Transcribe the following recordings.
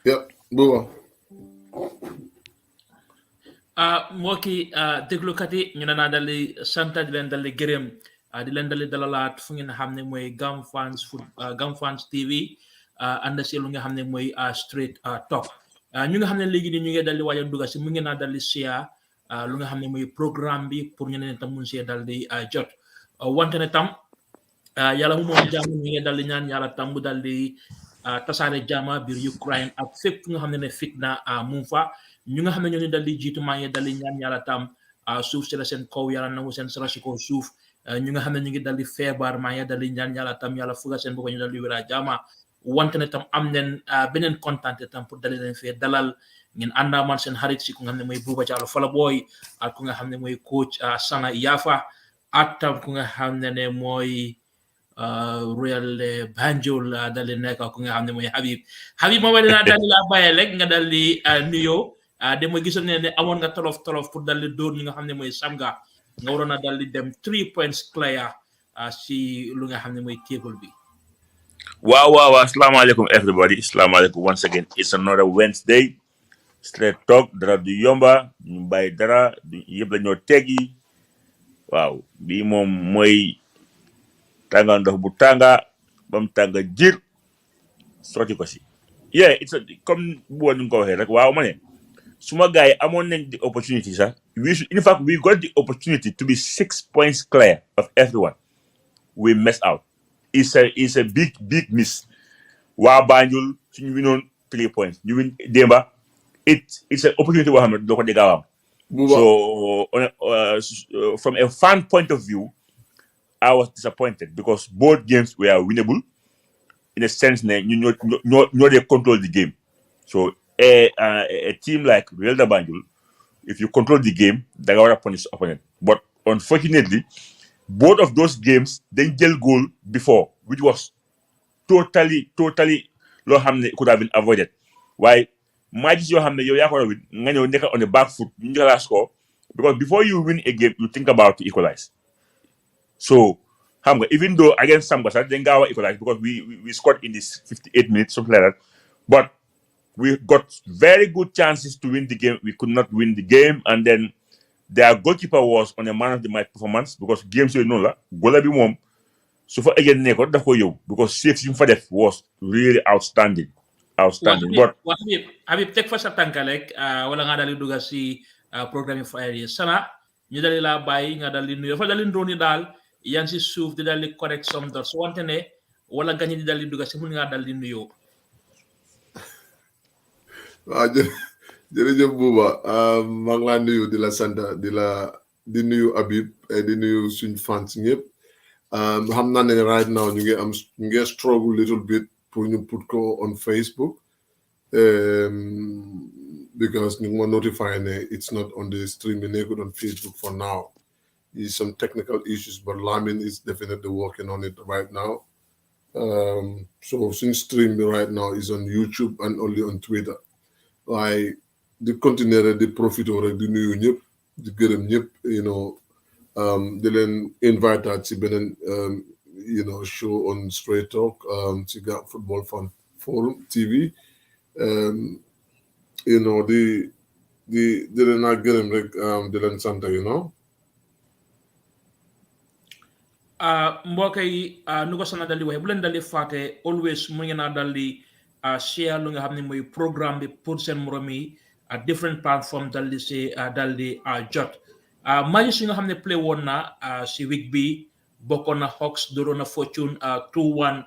Yep, Buba. Mbokki déglukat yi ñu ne naa dal di sant di leen dal di gërëm di leen dal di dalalaat fu ngeen xam ne mooy Gamfans TV ànd si lu nga xam ne mooy straight talk ñu nga xam ne léegi nii ñu ngi dal di waaj a dugg si mu ngi naa dal di share lu nga xam ne mooy programme bi pour ñu ne tam mun see dal di jot wante ne tam yàlla mu moom jàmm ñu ngi dal di ñaan yàlla tam mu dal di tasaare jàmma biir Ukraine ak fépp nga xam ne fitna mu ngi fa ñu nga xam ne ñoo ñu dal di jiitu maa ngi dal di ñaan yàlla tam suuf si la seen kaw yàlla nangu seen sara si kaw suuf ñu nga xam ne ñu ngi dal di feebar maa ngi dal di ñaan yàlla tam yàlla fuga seen bopp ñu dal di wéra jàmma wante ne tam am neen beneen kontaan tam pour dali leen fee dalal ngeen àndaa man seen xarit si ku nga xam ne mooy Buuba Jallow Fala Boy ak ku nga xam ne mooy coach Sana Yafa ak tam ku nga xam ne mooy Royal Banjul dal di nekk ku nga xam ne mooy Habib ma wala naa dal di laa bàyyi rek nga dal di nuyoo dama gisoon ne amoon nga tolof pour dal di dóor ñi nga xam ne mooy Samga nga waroon a dal di dem 3 points clear si lu nga xam ne mooy table bi. Wow. Assalamu alaikum, everybody. Assalamu alaikum once again. It's another Wednesday. Straight talk. Dara du yomba. Ñu bàyyi dara. Yëpp la ñoo teggi. Waaw. Bii moom mooy tànga ndox bu tànga. Bam tànga jir. Sotti ko si. Yeah, it's comme bu woon ko waxee rek. Waaw ma ne. Suma gars yi amoon nañ the opportunity sax. In fact, we got the opportunity to be 6 points clear of everyone. We messed out. It's a big miss. Waa Banjul suñu winoon 3 points. You win Demba. It's an opportunity we have doko degawam. So from a fan point of view, I was disappointed because both games were winnable in a sense that you know they control the game. So a team like Real Banjul, if you control the game, they're gonna punish opponent. But unfortunately, both of those games they get goal before, which was totally low hamne could have been avoided. Why matches you hamne you win on the back foot, you score because before you win a game, you think about to equalize. So even though against Sambasa, then Gawa equalized because we scored in this 58 minutes, something like that. But we got very good chances to win the game. We could not win the game, and then their goalkeeper was on a man of the match performance because games you know la goal bi mom so for again neko daf ko yow because safe you for def was really outstanding. But Habib tek fa sa tankalek wala nga dali duga si programme fire Sana ñu dali la bayyi nga dali nuyo fa dali ndoni dal yan si suuf di dali correct some dot so wante ne wala gañi di dali duga si mun nga dali nuyo. Jërëjëf Buuba maa ngi laa nuyu di la sant di nuyu Habib di nuyu suñ fans ñëpp xam naa ne right now ñu ngi struggle little bit pour ñu put ko on Facebook because ñu ngi ma notify ne it's not on the stream bi nekkul on Facebook for now. There's some technical issues but Lamin is definitely working on it right now. So suñ stream bi right now is on YouTube and only on Twitter. Waaye di continuer di profito rek di nuyu ñëpp di gërëm ñëpp di leen invite ci beneen show on Straight Talk ci Football Fan Forum TV di leen naa gërëm rek di leen sant mbokk yi nu ko Sana dal di waxee bu leen dal di fàtte always mu ngeen a dal di share lu nga xam ne mooy programme bi pour seen morom yi different platform dal di si dal di jot match yi nga xam ne play woon na si week bi bokkoon na Hawks doroon na Fortune 2-1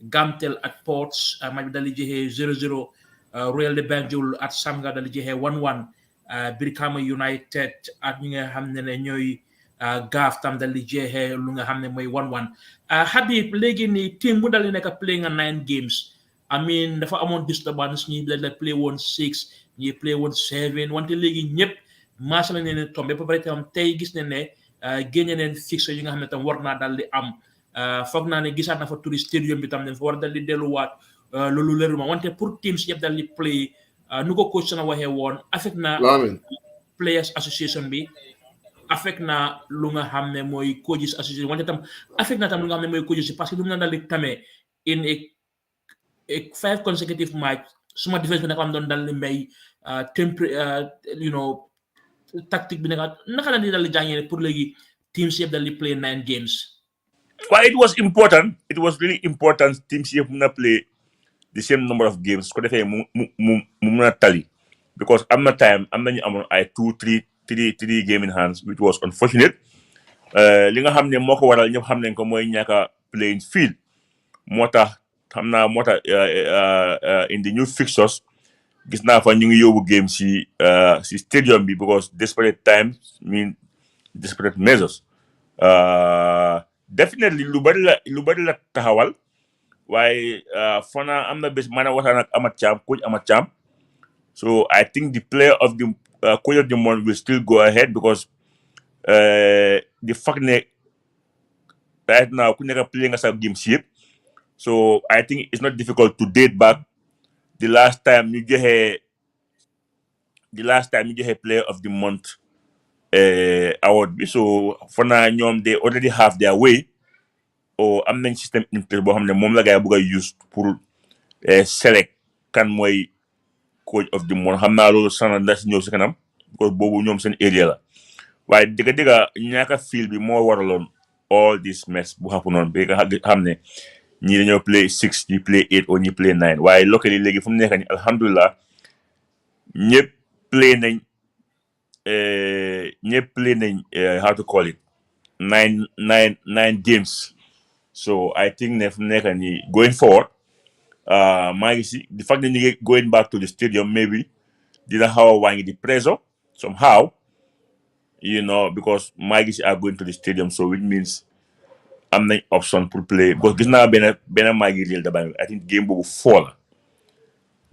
Gamtel at Ports match bi dal di jeexee 0-0 Royal de Banjul at Samga dal di jeexee 1-1 Brikama United at ñi nga xam ne ñooy gaaf tam dal di jeexee lu nga xam ne mooy 1-1 Habib léegi nii team bu dal di nekk play nga 9 games I mean dafa amoon disturbance ñi la play woon 6 ñi play woon 7 wante léegi ñëpp maasa la ne tombé ba pare tam tey gis ne génne neen fixe yi nga xam ne tam war naa dal di am foog naa ne gisaat na fa tourist stadium bi tam ne fa war dal di delluwaat loolu leeruma wante pour teams yëpp dal di play nu ko coach Sana waxee woon affect na players association bi affect na lu nga xam ne mooy coaches association wante tam affect na tam lu nga xam ne mooy coaches parce que lu mu na dal di tamee in a 5 consecutive match suma defense bi naka am doon dal li mbay you know tactique bi naka la ni dal di jàngee pour léegi teams yëpp dal di play 9 games. Well, it was important. It was really important. Teams here play the same number of games. Ko defee mu mën a tali, because am na time am nañu amoon ay 2-3 game in hands, which was unfortunate. Li nga xam ne moo ko waral ñëpp xam nañ ko mooy ñàkk playing field. moo tax in the new fixtures gis naa fa ñu ngi yóbbu game si stadium bi, because desperate times mean desperate measures. Definitely lu bari la taxawal, waaye fana am na bés maanaam waxtaan ak coach Amat Cham. So I think the player of the coach of the month will still go ahead, because the fact ne right now ku nekk play nga sa game si yëpp. So I think it's not difficult to date back the last time you joxe player of the month award bi. So for now ñoom they already have their way, or am nañ système in place boo xam ne moom la gars yi bëgg a use pour select kan mooy coach of the month. xam naa loolu sana nda si ñëw si kanam, because boobu ñoom seen area la. waaye dëgga ñaaka field bi moo waraloon all this mess bu happen noonu bi nga xam ne ñii dañoo play 6, ñi play 8, or ñi play 9. waaye locally léegi fu mu nekk nii alhamdulilah ñëpp play nañ how to call it 9 games. So I think ne fu mu nekk nii going forward maa ngi si the fact that ñu ngi going back to the stadium maybe dina xaw a wàññi the pressure somehow, you know, because maa ngi si are going to the stadium, so which means am nañ option pour play. Because gis naa benn maa ngi réel da I think game boobu 4 la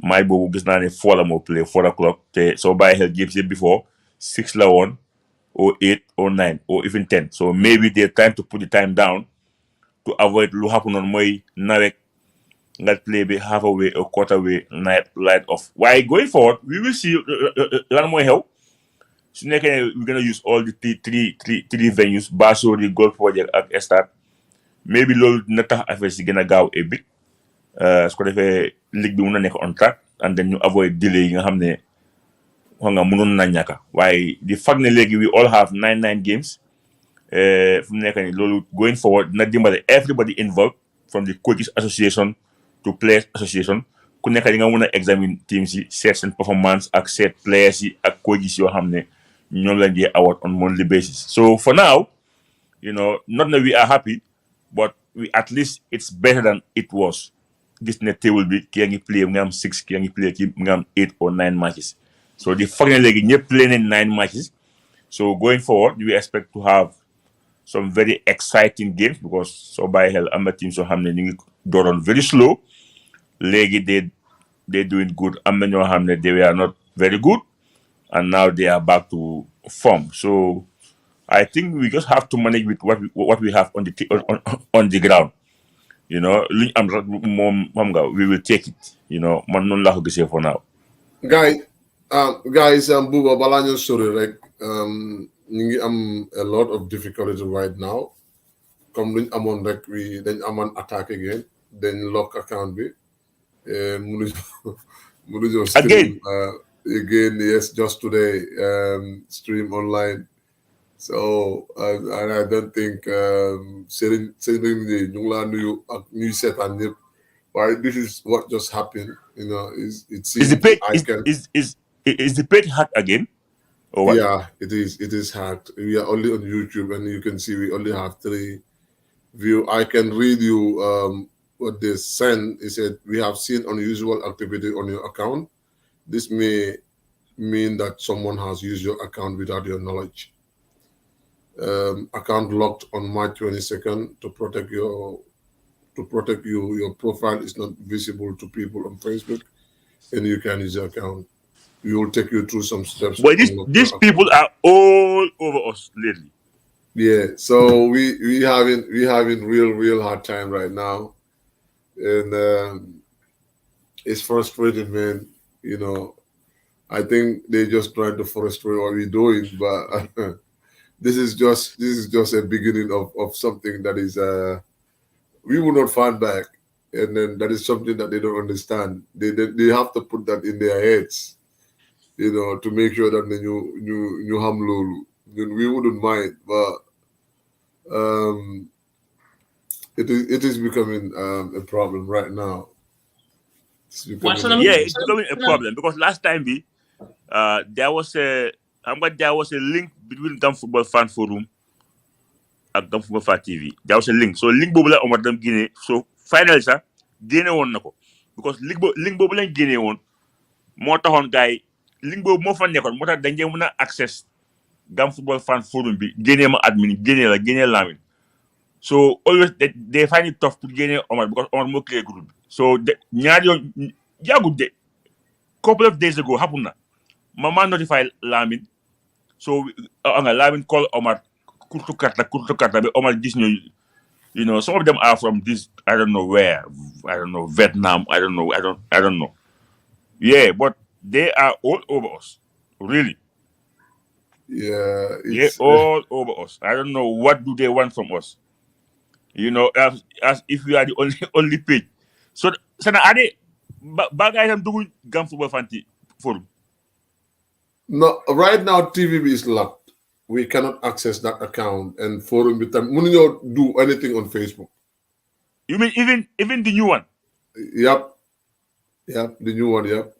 maay boobu gis naa ne 4 la moo play 4 o'clock, te soo bàyyi xel games yëpp before 6 la woon, or 8 or 9 or even 10. So maybe they're trying to put the time down to avoid lu happen on mooy nawet nga play bi half away or quarter way night light off. Waaye going forward we will see lan mooy xew su nekkee we're gonna use all the three venues, Basori, Golf Project ak Stade. Maybe loolu dina tax affaire si gën a gaaw a bit, su ko defee ligue bi mun na nekk on track, and then ñu avoid delay yi nga xam ne xam nga mënoon na ñàkk. waaye di fact ne léegi we all have 9 games fu mu nekk nii loolu going forward dina dimbale everybody involved, from the coaches association to players association. ku nekk di nga mun a examine teams yi, seet seen performance ak seet players yi ak coaches yoo xam ne ñoom lañ di award on monthly basis. So for now, you know, not that we are happy, but we at least it's better than it was. Gis ne table bi ki ngi play nga am 6, ki ngi play ki nga am 8 or 9 matches. So the fact that léegi ñëpp play nañ 9 matches. So going forward we expect to have some very exciting games, because so bàyyi xel am na team soo xam ne ñu ngi dooroon very slow, léegi they doing good. am na ñoo xam ne they were not very good, and now they are back to form. So I think we just have to manage with what we have on the ground. You know, we will take it. You know, man non la ko gisee for now. Guys, Buba Balanyo story, like, ñu ngi am a lot of difficulty right now. Comme luñ amoon rek dañ amoon attack again, dañ lock account bi, mënuñoo stream again, yes, just today, stream online. So and I don't think Serigne ñu ngi laa nuyu ak ñuy seetaan ñëpp. Why this is what just happened, you know, is the page hacked again? Or what? Yeah, it is hacked. We are only on YouTube, and you can see we only have 3 views. I can read you what they sent. It said, we have seen unusual activity on your account. This may mean that someone has used your account without your knowledge. Account locked on March 22nd to protect you. Your profile is not visible to people on Facebook, and you can use your account. We will take you through some steps. But these people are all over us lately. Yeah, so we having real hard time right now, and it's frustrating, man. You know, I think they just trying to frustrate what we're doing, but this is just a beginning of something that is we will not find back. and then that is something that they don't understand. They have to put that in their heads, to make sure that you ham lulu. We wouldn't mind, but it is becoming a problem right now. It's becoming a Yeah, problem. it's becoming a problem because last time there was a link between Gam Football Fan Forum and Gam Football Fan TV. There was a link. So link bobu la Omar dem Guinée. So finally sa génné won nako because link bobu lañ génné won mo taxone gaay link bobu mo fa nekkon motax dañ mëna access Gam Football Fan Forum bi génné ma admin génné Lamine. So always they find it tough to génné Omar because Omar mo créé groupe. So ñaar yo yagut de couple of days ago happened na mama notify Lamine. So Lamine call Omar kurtu karta be Omar gis ñu some of them are from this I don't know where, I don't know, Vietnam, I don't know. Yeah, but they are all over us. Really. Yeah, Yeah, all over us. I don't know what do they want from us. As if we are the only page. So sana ade bagay tam dugu Gam Football Fan Forum. no. Right now, TVB is locked. We cannot access that account, and forum with them. We don't do anything on Facebook. You mean even the new one? Yep, the new one. Yep.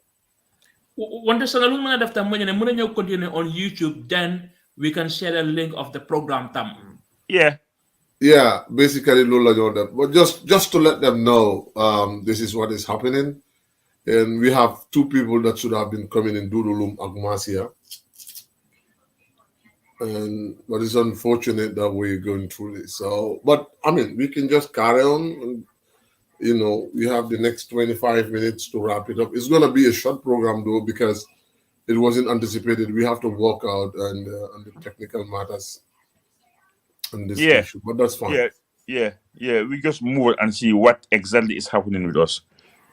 Wante sa lu mëna def tam mo ne mëna ñëw continue on YouTube, then we can share a link of the program tam. Yeah, basically Lola Jordan. But just to let them know, this is what is happening. And we have two people that should have been coming in Dudulum Agmasia. But it's unfortunate that we're going through this. So, but I mean, we can just carry on. We have the next 25 minutes to wrap it up. It's going to be a short program though, because it wasn't anticipated. We have to work out on the technical matters on this issue, but that's fine. Yeah. We just move and see what exactly is happening with us.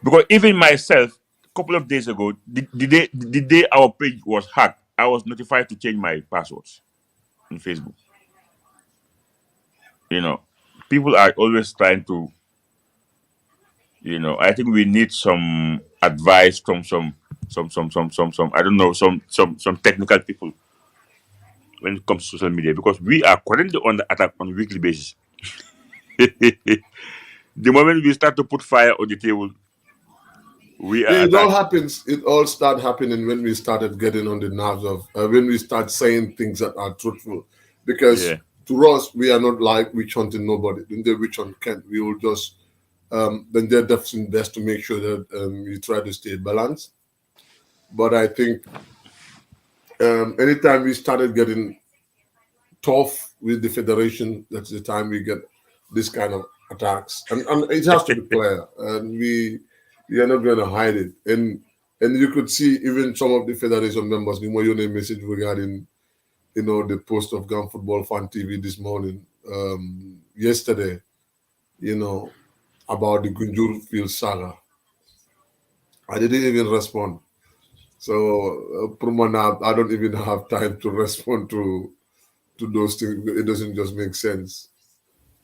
Because even myself, a couple of days ago, the day our page was hacked, I was notified to change my passwords on Facebook. People are always trying to. I think we need some advice from some I don't know, some technical people when it comes to social media, because we are currently on the attack on a weekly basis. The moment we start to put fire on the table, we are. It all happens. It all started happening when we started getting on the nerves of when we start saying things that are truthful, because to us we are not like witch hunting nobody. When they witch hunt Kent, we will just then they're definitely best to make sure that you try to stay balanced. But I think anytime we started getting tough with the federation, that's the time we get this kind of attacks, and it has to be clear, and we are not going to hide it. And you could see even some of the federation members, you know, message regarding the post of Gam Football Fan TV this morning, yesterday, about the Gunjur Field saga. I didn't even respond. So I don't even have time to respond to those things. It doesn't just make sense,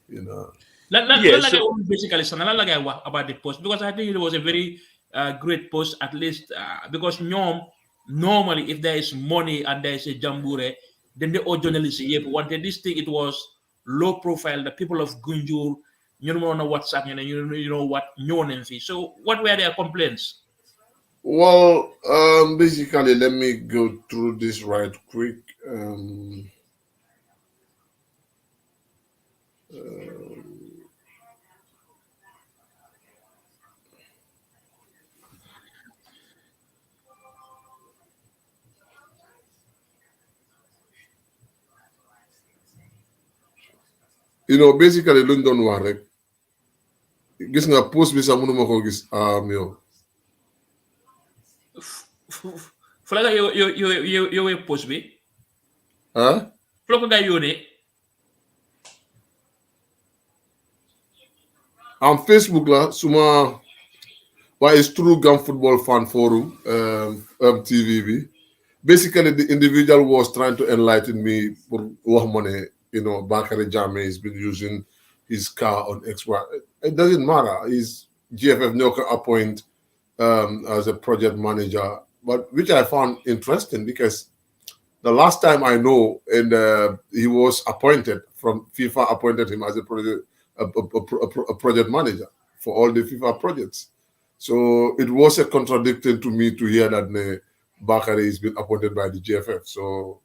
Basically, about the post, because I think it was a very great post, at least because normally if there is money and there is a jambure, then the all journalists wanted this thing. It was low profile. The people of Gunjur, you don't know what's happening, you know what So what were their complaints? Well, basically, let me go through this right quick. Basically, London wax rek gis nga post bi sax mënuma ko gis yow. Fu la yo post bi? Fu la ko nga yónnee? Facebook la suma why it's through Gam Football Fan Forum TVB. Basically, the individual was trying to enlighten me for wax money. Bakary Jammeh has been using his car on XY. It doesn't matter. He's GFF ñoo ko appoint as a project manager, but which I found interesting because the last time I know, and he was appointed from FIFA appointed him as a project manager for all the FIFA projects. So it was a contradiction to me to hear that Bakary has been appointed by the GFF. So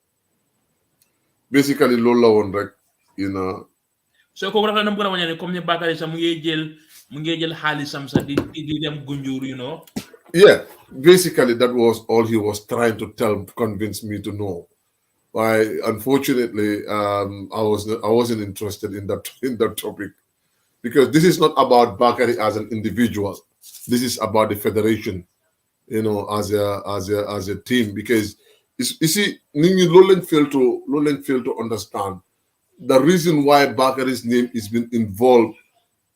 basically, Lola one, right? You know. So ko rafa nam ko wanya ne comme ni Bakary sa mu ngi jël xaalisam sa di dem gunjur, you know. Yeah, basically that was all he was trying to convince me to know. Why, unfortunately, I wasn't interested in that topic because this is not about Bakary as an individual. This is about the federation, you know, as a team. Because you see, Lowland failed to understand the reason why Bakary's name is been involved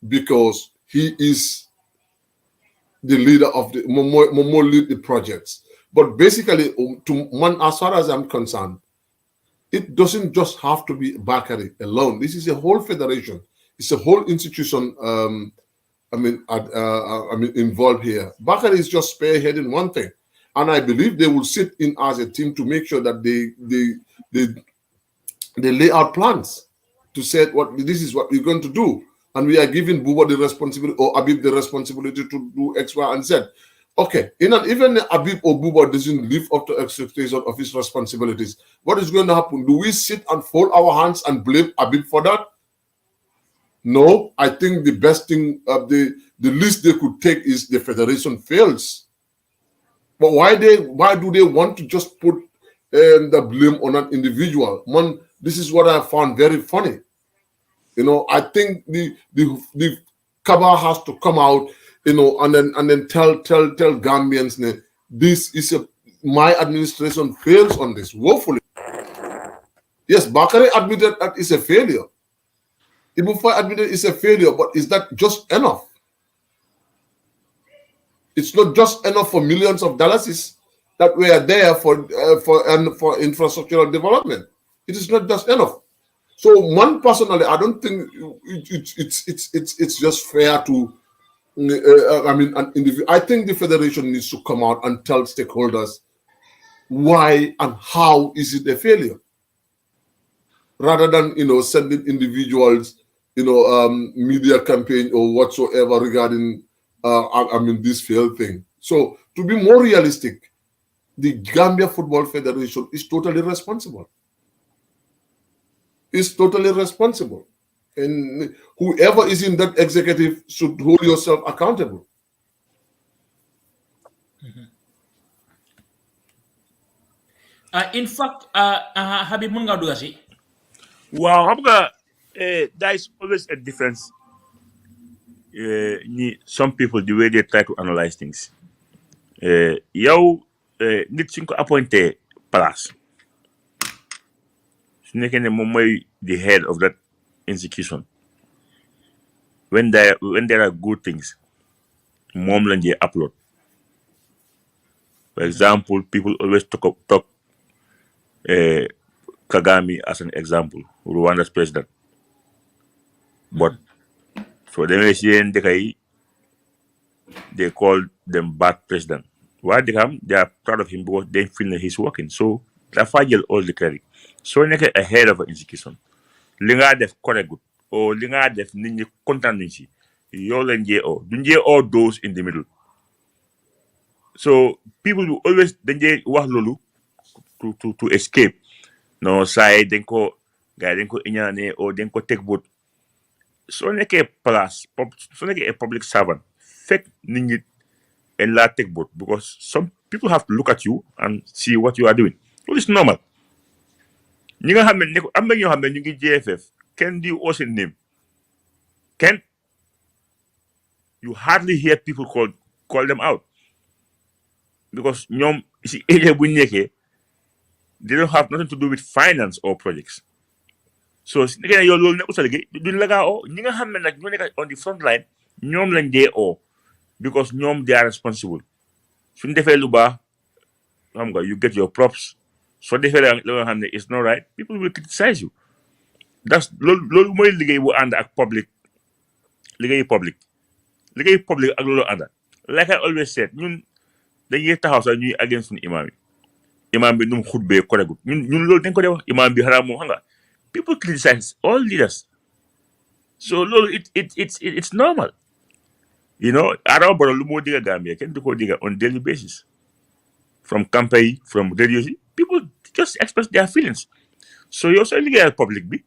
because he is the leader of the Momo lead the projects. But basically, as far as I'm concerned, it doesn't just have to be Bakary alone. This is a whole federation. It's a whole institution. Involved here. Bakary is just spearheading one thing, and I believe they will sit in as a team to make sure that they lay out plans to say this is what we're going to do. And we are giving Buba the responsibility or Abib the responsibility to do X, Y, and Z. Okay, even Abib or Buba doesn't live up to expectations of his responsibilities. What is going to happen? Do we sit and fold our hands and blame Abib for that? No, I think the best thing, the least they could take is the federation fails. But why do they want to just put the blame on an individual? Man, this is what I found very funny. You know, I think the Kaba has to come out, you know, and then tell Gambians, this is my administration fails on this, woefully. Yes, Bakary admitted that it's a failure. Ibufai admitted it's a failure, but is that just enough? It's not just enough for millions of dollars that were there for infrastructural development. It is not just enough. So, personally, I don't think it's just fair to. I think the federation needs to come out and tell stakeholders why and how is it a failure, rather than sending individuals, media campaign or whatsoever regarding this failed thing. So, to be more realistic, the Gambia Football Federation is totally responsible. Is totally responsible, and whoever is in that executive should hold yourself accountable. In fact, Habib Munga Dugasi. Wow, there is always a difference. Some people, the way they try to analyze things. Nit suñ ko appointé place. The head of that institution. When there are good things, mom lañ upload. For example, people always talk Kagame as an example, Rwanda's president. But for them, they call them bad president. Why they are proud of him because they feel that he's working. So they fragile all the credit. So they get ahead of an institution. Linga def correct good or linga def ninja content ninja. Dunje all those in the middle. So people will always denje wax lolu to escape. No say denko guy denko inyane or denko take boat. So neke place, so neke a public servant. Fake ninja and la take boat because some people have to look at you and see what you are doing. Well, it's normal. You have GFF. Can do also name? Can you hardly hear people call them out because they don't have nothing to do with finance or projects. So on the front line, because they are responsible. You get your props. So it's not right. People will criticize you. That's public. liggéey public ak loolu ànda like I always said ñun dañuy taxaw sax ñuy against suñu imam bi nu mu xutbee koregut ñun loolu dañ ko dee wax imam bi xanaa moom xam nga people criticize all leaders so loolu it's normal you know Adama Barrow lu moo digga Gambia kenn du ko digga on daily basis from campaign from radio people just express their feelings so yow sooy liggéeyal public bi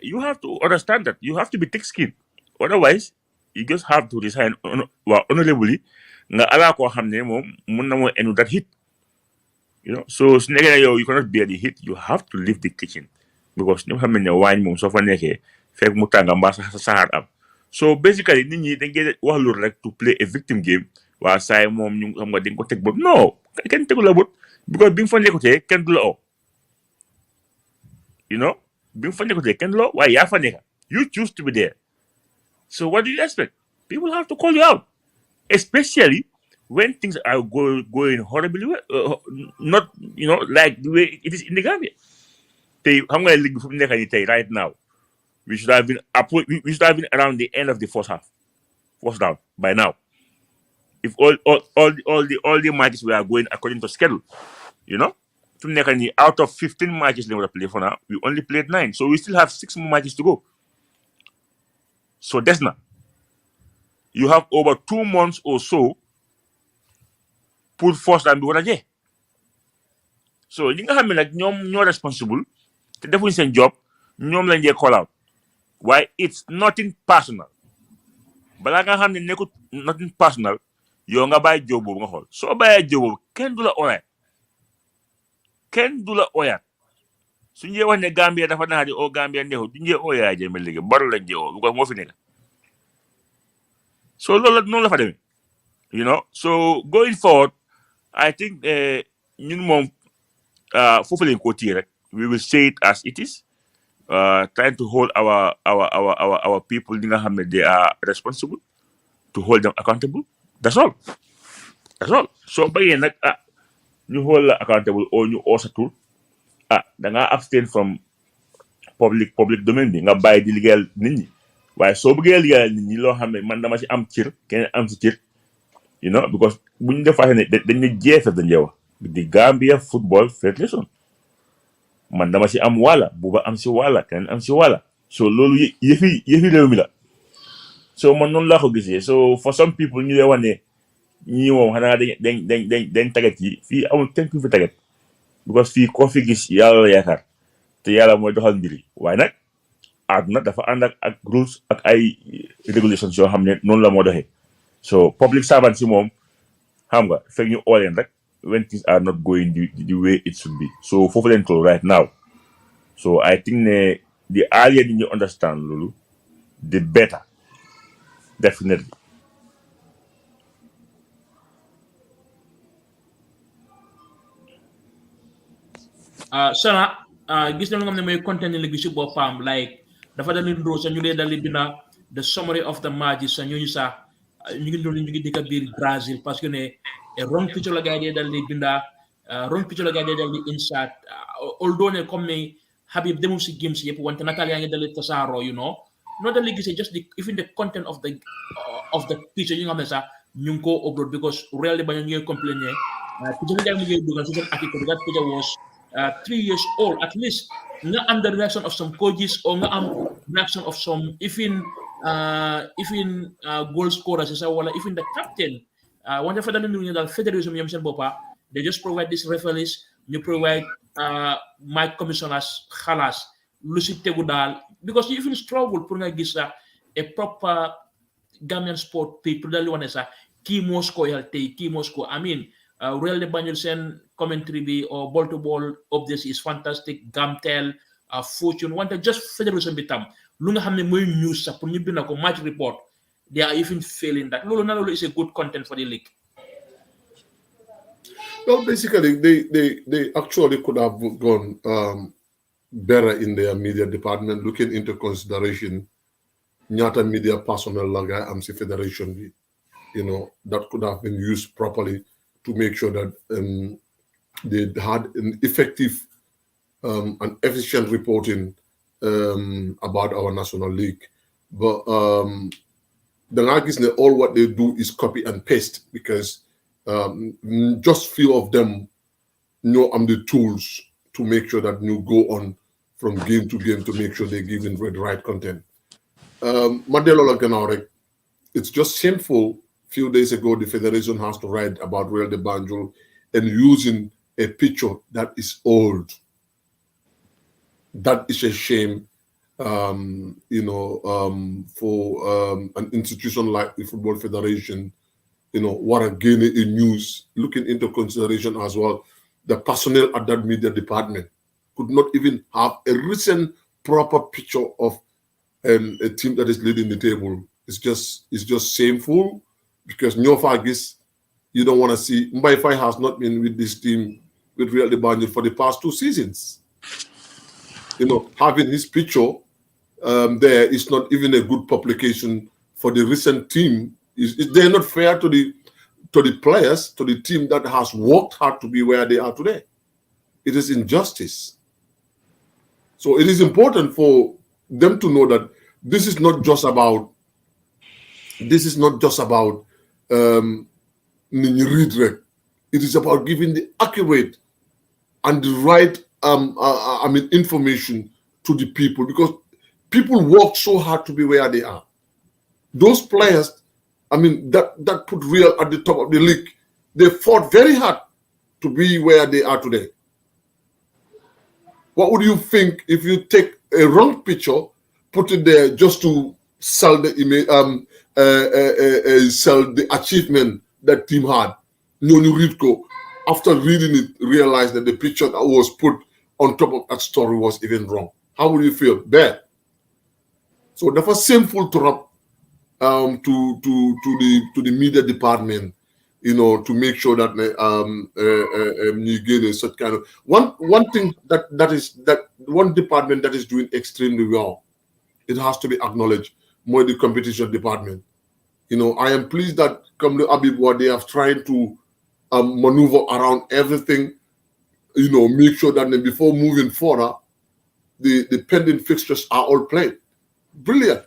you have to understand that you have to be thick-skinned otherwise you just have to resign honorably nga ala koo xam ne moom mun na moo enu that hit you know so su nekkee ne yow you cannot bear the heat you have to leave the kitchen because ñëpp xam ne waañ moom soo fa nekkee fekk mu tànga mbaa saxaar am so basically nit ñi dañ koy wax loolu rek to play a victim game waa saay moom ñu xam nga dañ ko teg bët non kenn tegu la bët because bi nga fa nekkutee kenn du la oo you know bi nga fa nekkutee kenn du la oo waaye yaa fa nekka you choose to be there so what do you expect people have to call you out especially when things are going horribly well, not like the way it is in the Gambia. How many league from right now? We should have been around the end of the first down by now. If all the matches were going according to schedule, you know, out of 15 matches they would play for now, we only played 9, so we still have 6 more matches to go. So that's not. You have over 2 months or so. Pour force down bi war a jeex so ñi nga xam ne nag ñoom ñoo responsible te defuñ seen job ñoom lañ dee call out waaye it's nothing personal balaa nga xam ne nekkut nothing personal yow nga bàyyi job boobu nga xool soo bàyyee job boobu kenn du la oyaat su ñu wax ne Gambia dafa naa di o Gambia neexut du ñu ooyaa jëme léegi Barrow lañ jee oo bu ko moo fi nekk so loolu noonu la fa demee you know so going forward I think ñun moom foofu lañ ko téye rek we will say it as it is trying to hold our people ñi nga xam ne they are responsible to hold them accountable that's all soo bëggee nag ñu hold la accountable oo ñu oosatul da ngaa abstain from public domaine bi nga bàyyi di liggéeyal nit ñi waaye soo bëggee liggéeyal nit ñi loo xam ne man dama ci am cër keneen am ci cër you know because buñ defaatee ne dañ ne jeefe dañ wax di Gambia Football Federation man dama ci am wàlla buuba am ci wàlla keneen am ci wàlla so loolu yëfi réew mi la so man noonu laa ko gisee so for some people ñu lay wax ne ñii moom xanaa dañ tagat yi fii amul kenn ku fi tagat because fii koo fi gis yàlla la yaakaar te yàlla mooy doxal mbir yi waaye nag àdduna dafa ànd ak rules ak ay regulations yoo xam ne noonu la moo doxee so public servant si moom xam nga fekk ñu ooleen rek when things are not going the way it should be so foofu leen toll right now so I think ne the earlier you understand loolu the better definitely. Sana gis na lu nga xam ne mooy content ni léegi si boppam like dafa dal di ndóo sa ñu dee dal di binda the summary of the matches sa ñooñu sax ñu ngi dikka biir Brazil parce que ne wrong picture la gars yi dal di binda wrong picture la gars yi dal di insert although ne comme ne Habib demul si games yëpp wante nataal yaa ngi dal di tasaaroo noonu dal di gisee just even the content of the picture yi nga xam ne sax ñu ngi koo upload because really ba ñu ngi complain ne picture yi mu ngi dugal si seen article that picture was 3 years old at least nga am the reaction of some coaches or nga am reaction of some even goal scorers wala even the captain wante fa dañu ñu dal federation ñoom seen boppa they just provide these referees ñu provide my commissioners xalaas lu si tegu daal because you even struggle pour nga gis sax a proper Gambian sport page pour dal di wane sax kii moo score yal tey kii moo score I mean Real de Banjul seen commentary bi or ball to ball updates is fantastic Gamtel Fortune wante just federation bi tam lu nga xam ne mooy news sax pour ñu bind ko match report they are even failing that loolu is a good content for the league. Well, basically, they actually could have gone better in their media department, looking into consideration ñaata media personnel la guy am si federation bi, that could have been used properly to make sure that they had an effective and efficient reporting about our national league. But the Nagis, all what they do is copy and paste because just few of them know the tools to make sure that you go on from game to game to make sure they're giving the right content. It's just shameful. Few days ago, the Federation has to write about Real de Banjul and using a picture that is old. That is a shame, for an institution like the Football Federation, what again in news, looking into consideration as well, the personnel at that media department could not even have a recent proper picture of a team that is leading the table. It's just shameful because Nyofagis, you don't want to see. Mbai Fai has not been with this team, with Real de Banjul for the past 2 seasons. Having his picture there is not even a good publication for the recent team. They're not fair to the players, to the team that has worked hard to be where they are today. It is injustice. So it is important for them to know that this is not just about It is about giving the accurate and the right information to the people, because people work so hard to be where they are. Those players, that put Real at the top of the league, they fought very hard to be where they are today. What would you think if you take a wrong picture, put it there just to sell the image, sell the achievement that team had? Nyoni Ridko, after reading it, realized that the picture that was put on top of that story was even wrong. How would you feel? Bad. So that was shameful to the media department, to make sure that you get such kind of one thing that one department that is doing extremely well. It has to be acknowledged. More the competition department. I am pleased that come to Abibwa, they have tried to maneuver around everything. Make sure that before moving forward, the pending fixtures are all played. Brilliant,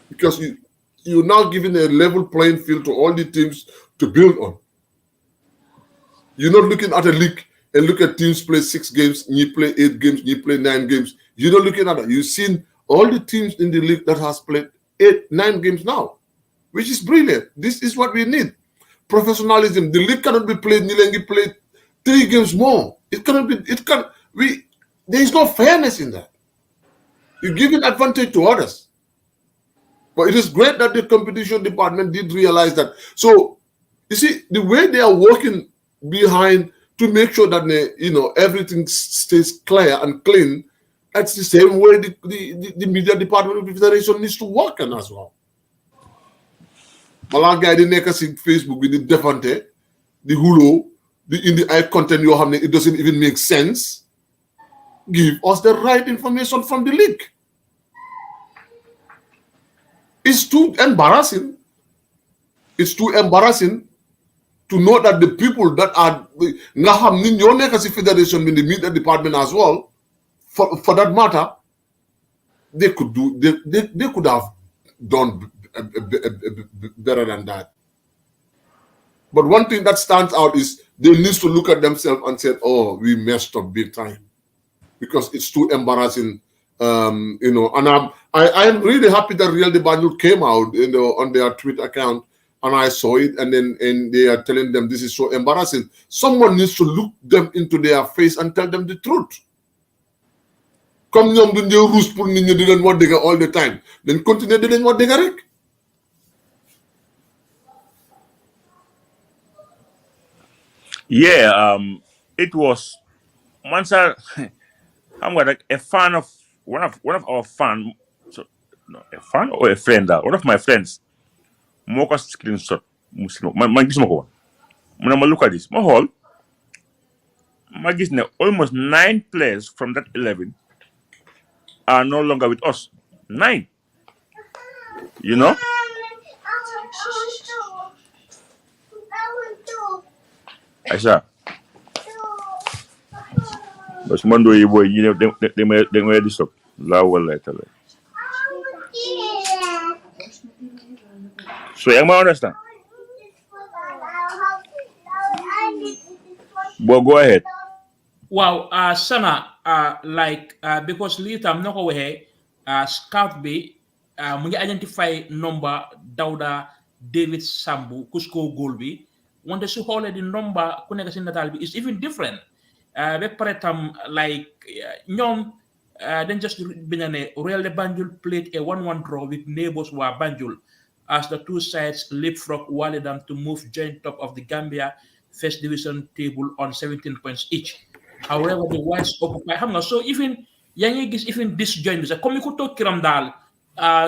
because you're now giving a level playing field to all the teams to build on. You're not looking at a league and look at teams play 6 games, you play 8 games, you play 9 games. You're not looking at that. You've seen all the teams in the league that has played 8, 9 games now, which is brilliant. This is what we need. Professionalism. The league cannot be played. Nilengi played 3 games more. There is no fairness in that. You're giving advantage to others. But it is great that the competition department did realize that. So, you see, the way they are working behind to make sure that everything stays clear and clean, that's the same way the media department of the Federation needs to work on as well. Malaa guy di nekk si Facebook bi di defante, di huloo, di indi ay content yoo xam ne it doesn't even make sense. Give us the right information from the league. It's too embarrassing. It's too embarrassing to know that the people that are nga xam ni ñoo nekk si Federation in the media department as well, for that matter, they could have done better than that. But one thing that stands out is they need to look at themselves and say, "Oh, we messed up big time," because it's too embarrassing. And I am really happy that Real de Banjul came out, on their Twitter account, and I saw it, and they are telling them this is so embarrassing. Someone needs to look them into their face and tell them the truth. Comme ñoom duñ dee ruus pour nit ñi di leen wax dëgg all the time, then continue di leen wax dëgg rek. Yeah, it was once I'm like a fan of one of our fan, a fan or a friend, one of my friends, moo ko screenshot man gisuma ko woon mu ne ma look at this ma xool ma gis ne almost 9 players from that 11 are no longer with us. 9, Aisha. But Mondo boy, they may disturb. La wala tala. So you might understand. But go ahead. Wow, sana like because lii tam na ko waxee scout bi mu ngi identify number Dawda David Sambu ku score goal bi wante su xoolee di number ku nekk si nataal bi is even different ba pare tam like ñoom dañ just bind ne Royal de Banjul played a 1-1 draw with neighbors waa Banjul as the two sides leapfrog Walidam to move joint top of the Gambia First Division table on 17 points each. However, the Whites occupy. So even yang gis even disjoint bisa comme ko to kiram dal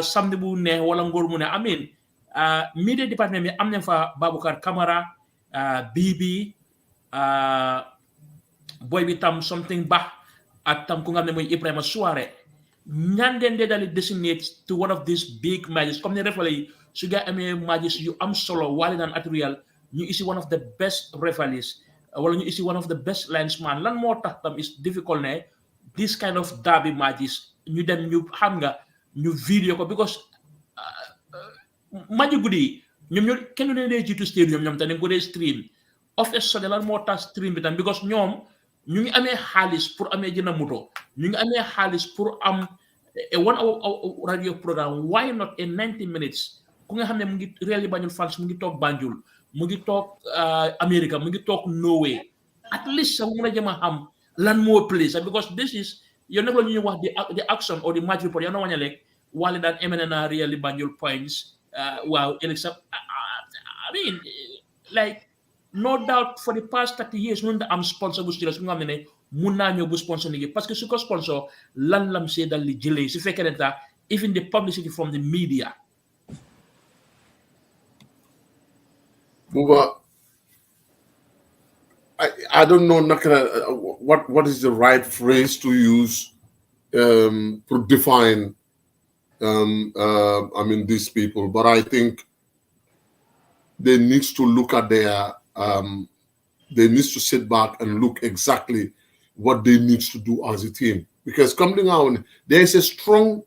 samedi bu ne wala ngor mu ne amin media department mi am nañ fa Baboucar Camara Bibi boy bi tam something bah at tam ku nga ne moy Ibrahima Souare ñan den de dali designate to one of these big matches comme ne referee su ga amé matches yu am solo wali nan atrial ñu isi one of the best referees wala ñu isi one of the best linesman lan moo tax tam is difficult ne this kind of derby matches ñu dem ñu xam nga ñu video ko because match guddi ñoom ñu kenn ne dee jiitu stadium ñoom tam dañ ko dee stream of a sudden lan moo tax stream bi tam because ñoom ñu ngi amee xaalis pour amee jënd moto ñu ngi amee xaalis pour am a 1 hour radio programme why not a 90 minutes ku nga xam ne mu ngi Really Banjul fans mu ngi toog Banjul mu ngi toog America mu ngi toog Norway at least sax mu mën a jëm a xam lan moo play sax because this is yow nag la ñuy wax the action or the match report yow na waña lekk wala daan emene na Really Banjul points waaw ëllëg sax I mean like no doubt for the past 30 years mun da am sponsor bu serious bu nga xam ne mun naa ñëw bu sponsor liggéey parce que su ko sponsor lan lam see dal li jëlee su fekkee ne tax even the publicity from the media. Buba, I don't know what is the right phrase to use to define I mean these people, but I think they need to look at their they need to sit back and look exactly what they need to do as a team, because coming out there is a strong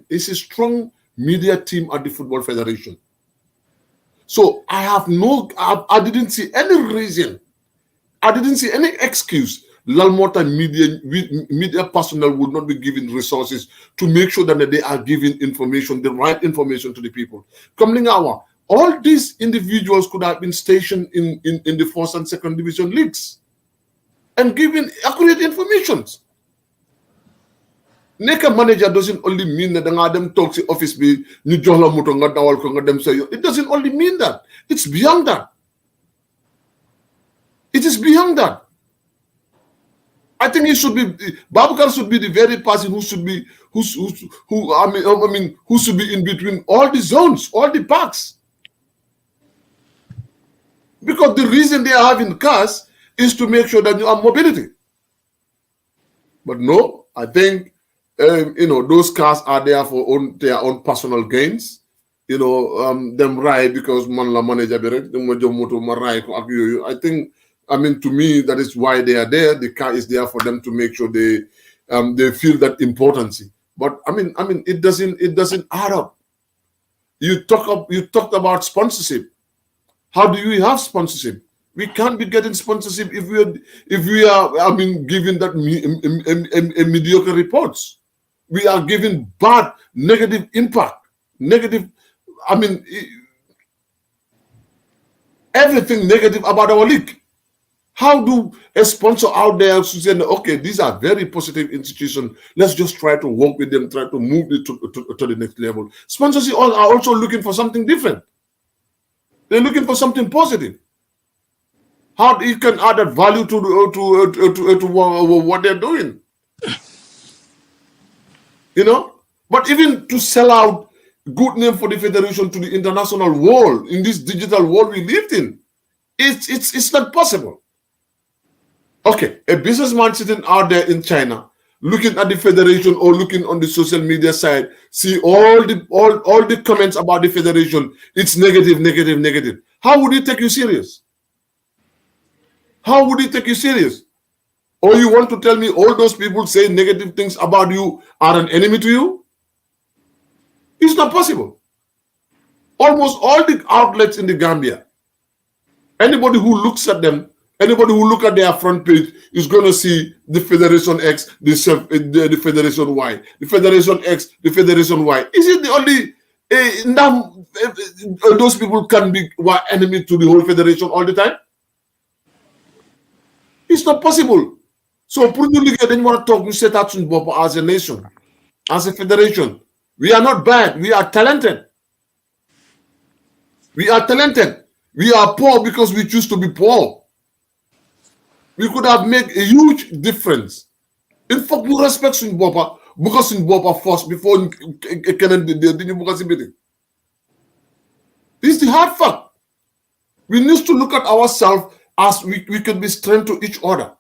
it's a strong media team at the Football Federation. So I didn't see any reason, I didn't see any excuse Lalmota media personnel would not be given resources to make sure that they are giving information, the right information to the people. Coming out, all these individuals could have been stationed in the first and second division leagues and given accurate information. Neka manager doesn't only mean that them talk to office be ñu jox la moto nga dawal ko nga dem sa yoon. It doesn't only mean that. It's beyond that. It is beyond that. I think it should be Baboucar should be the very person who should be who should be in between all the zones, all the parks. Because the reason they are having cars is to make sure that you have mobility. But no, I think those cars are there for their own personal gains. Them ride because man la manager bi rek dem ma jom moto ma ride ko ak yoyu. I think, to me, that is why they are there. The car is there for them to make sure they feel that importance. But it doesn't add up. You talked about sponsorship. How do you have sponsorship? We can't be getting sponsorship if we are giving that mediocre reports. We are giving bad, negative impact, everything negative about our league. How do a sponsor out there say, okay, these are very positive institutions, let's just try to work with them, try to move it to the next level. Sponsors are also looking for something different. They're looking for something positive. How you can add that value to what they're doing. But even to sell out good name for the federation to the international world in this digital world we lived in, it's not possible. Okay, a businessman sitting out there in China, looking at the federation or looking on the social media side, see all the comments about the federation, it's negative, negative, negative. How would he take you serious? How would he take you serious? Or you want to tell me all those people say negative things about you are an enemy to you? It's not possible. almost all the outlets in the Gambia. Anybody who looks at them, anybody who look at their front page is going to see the Federation X, the Federation Y, the Federation X, the Federation Y. Is it the only those people can be enemy to the whole federation all the time? It's not possible. So, pour nous ligue, then you want to talk, we set out as a nation, as a federation. We are not bad. We are talented. We are talented. We are poor because we choose to be poor. We could have made a huge difference. In fact, we respect Swing Bopa because Swing Bopa first before the This is the hard fact. We need to look at ourselves as we could be strength to each other.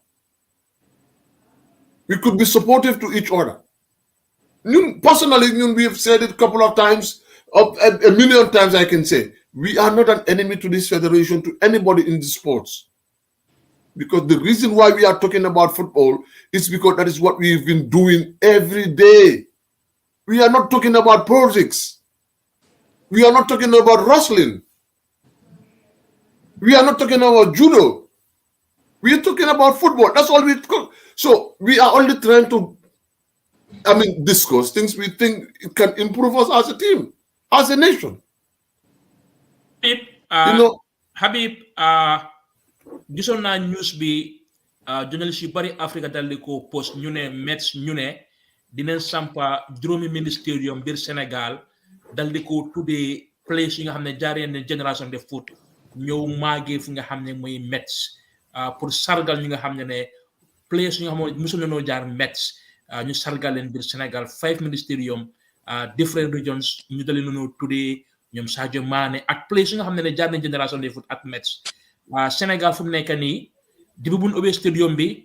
We could be supportive to each other. Personally, we have said it a couple of times, a million times I can say, we are not an enemy to this federation, to anybody in the sports. Because the reason why we are talking about football is because that is what we've been doing every day. We are not talking about politics. We are not talking about wrestling. We are not talking about judo. We are talking about football. That's all we talk. So we are only trying to, discuss things we think it can improve us as a team, as a nation. Habib, gisoon naa news bi journalist yu bari Africa dal di ko post ñu ne Mets ñu ne dinañ sampa juróomi ministerium biir Sénégal dal di ko tuddee place yi nga xam ne jaaree ne génération de foot ñëw maagee fu nga xam ne mooy Mets pour sargal ñi nga xam ne place yi nga xam ne musul nañoo jaar Mets ñu sargal leen biir Sénégal 5 ministerium different regions ñu dal nañoo tuddee ñoom Sadio Mané ak place yi nga xam ne jaar nañ génération de foot ak Mets Sénégal fu mu nekk nii dibi buñ ubbee stadium bi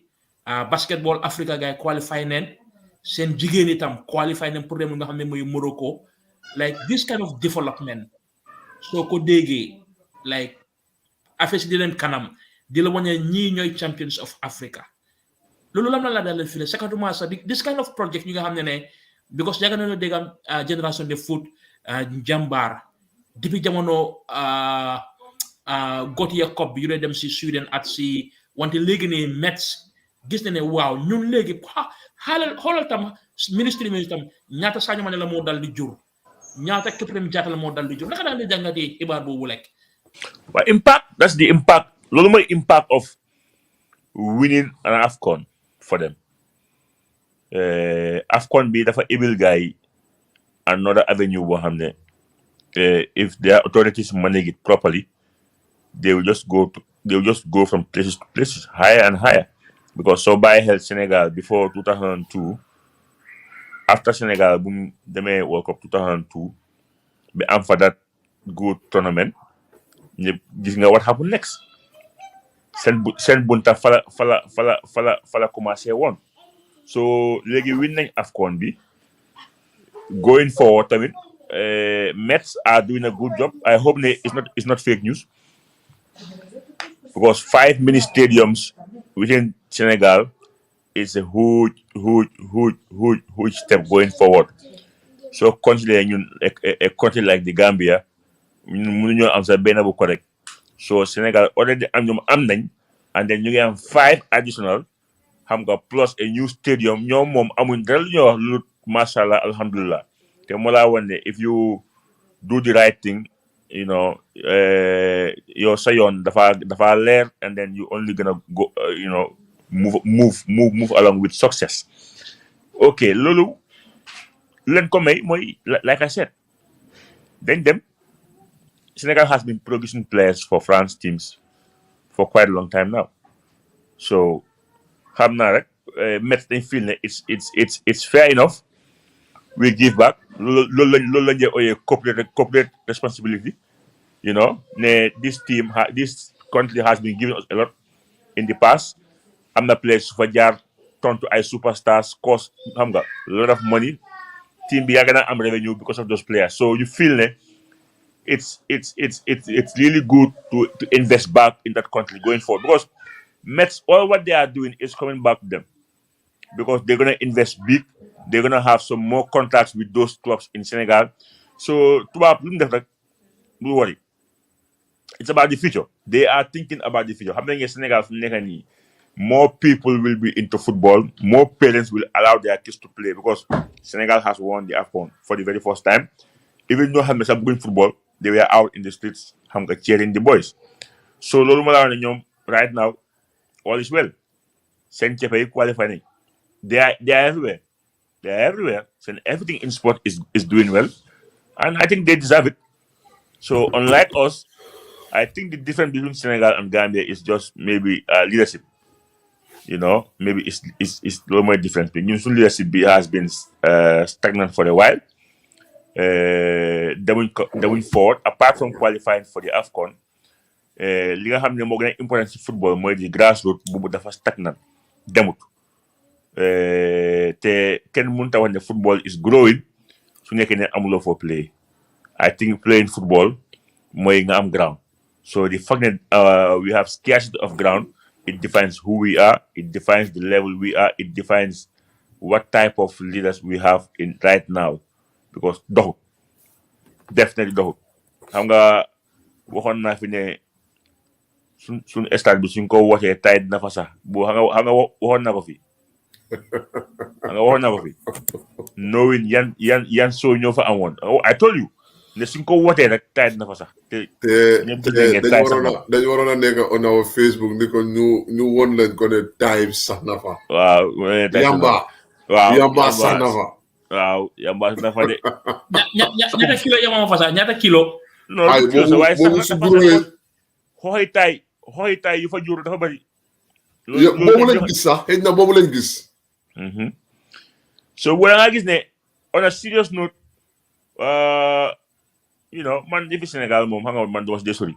basketball Africa gay qualify neen seen jigéen itam qualify neen pour dem nga xam ne mooy Morocco like this kind of development soo ko déggee like affaire si di leen kanam di la wane ñii ñooy champions of Africa loolu lam la daal fii secondement sax this kind of project ñu nga xam ne because yàgg nañoo dégg am génération de foot njàmbaar depuis jamono Gothia Cup bi yu dem si Sweden at si wante léegi ne Mets gis na ne waaw ñun léegi xoolal tam ministre mi tam ñaata Sadio Mané la moo dal di jur ñaata Krépin Diatta la moo dal di jur naka daan di jàngatee xibaar boobu lekk. Well, impact, that's the impact. Loolu mooy impact of winning an AFCON for them. AFCON bi dafa able guy another avenue boo xam ne if their authorities manage it properly, they will just go from places to places, higher and higher. Because so by health Senegal before 2002, after Senegal boom demee World Cup 2002, be am for that good tournament. Gis nga what happened next. Sen bunta fala commencé woon. So léegi win nañ AFCON bi. Going forward tamit Mets are doing a good job. I hope it's not fake news. Because 5 mini stadiums within Senegal is a huge step going forward. So considering a country like the Gambia, mënuñoo am sa benn bu correct. So Senegal already am nañ, and then you have 5 additional, xam nga plus a new stadium. ñoom moom amuñ dara lu ñuy wax lu mashallah alhamdulillah. Te moo laa wan ne if you do the right thing, your sa yoon dafa leer, and then you only gonna go move along with success. Okay, loolu leen ko may mooy like I said, then them Senegal has been producing players for France teams for quite a long time now. So xam naa rek Mets dañ feel ne it's fair enough. We give back. Loolu lañ ooyee corporate responsibility. This country has been giving us a lot in the past. Am na players fa jaar turn to ay superstars, cost xam nga a lot of money. Team bi yàgg na am revenue because of those players. So you feel ne it's really good to invest back in that country going forward, because Mets, all what they are doing is coming back to them, because they're gonna invest big. They're gonna have some more contacts with those clubs in Senegal. So tubaab lu mu def rek Don't worry. It's about the future. They are thinking about the future. How many Senegal fu nekk nii, more people will be into football. More parents will allow their kids to play because Senegal has won the AFCON for the very first time. Even though xam ne sax bëgguñ football, they were out in the streets xam nga cheering the boys. So loolu ma la wax ne ñoom right now all is well. Seen cepe yi qualify nañ. They are everywhere. They are everywhere. So everything in sport is doing well, and I think they deserve it. So unlike us, I think the difference between Senegal and Gambia is just maybe leadership. You know, maybe it's a little more different. But New leadership has been stagnant for a while. Going forward, apart from qualifying for the AFCON, li nga xam ne moo gën a important ci football mooy di grassroots boobu dafa stagnant demut. Te kenn mënut a wax ne football is growing su nekkee ne amuloo foo play. I think playing football mooy nga am ground. So the fact that we have scarcity of ground, it defines who we are, it defines the level we are, it defines what type of leaders we have in right now. Because doxut, definitely doxut. Xam nga waxoon naa fi ne suñ stade bi suñ ko wootee tay dina fa sax bu xam nga waxoon naa ko fi. Xam nga waxoon naa ko fi. Knowing yan soo ñoo fa amoon. I told you. Ne suñ ko wootee rek tay dina fa sax. dañu waroon a nekk on our Facebook ni ko ñu won leen ko ne time sax na fa. Waaw. Yamba sax na fa. Waaw yamba sax na fa de. ñaata kilo yama fa sax ñaata kilo. Non ay boobu su guree xooy tay yu fa jur dafa bari. boobu lañ gis sax xëy na boobu lañ gis. So wala nga gis ne on a serious note, you know, man defi Senegal moom xam nga man dama si dee sori.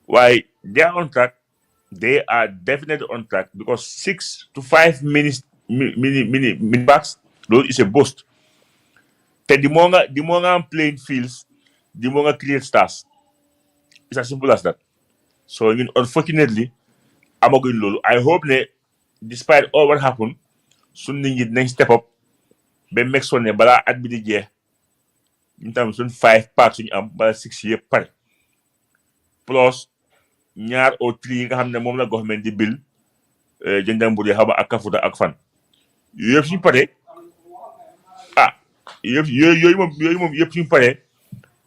Waaye they are on track. They are definitely on track because 6 to 5 minutes backs, loolu is a boost. Te the more nga am playing fields, the more nga create stars. It's as simple as that. So unfortunately, amaguñ loolu. I hope ne despite all what happened, suñ nit ñi dinañ step up ba make sure ne balaa at bi di jeex ñu tam suñ 5 packs suñu am bala 6 yëpp pare. Plus ñaar or 3 yi nga xam ne moom la government di bill Jëndambur yi xaba ak Kafuta ak fan. Yooyu yëpp suñu pare yooyu moom yëpp suñu pare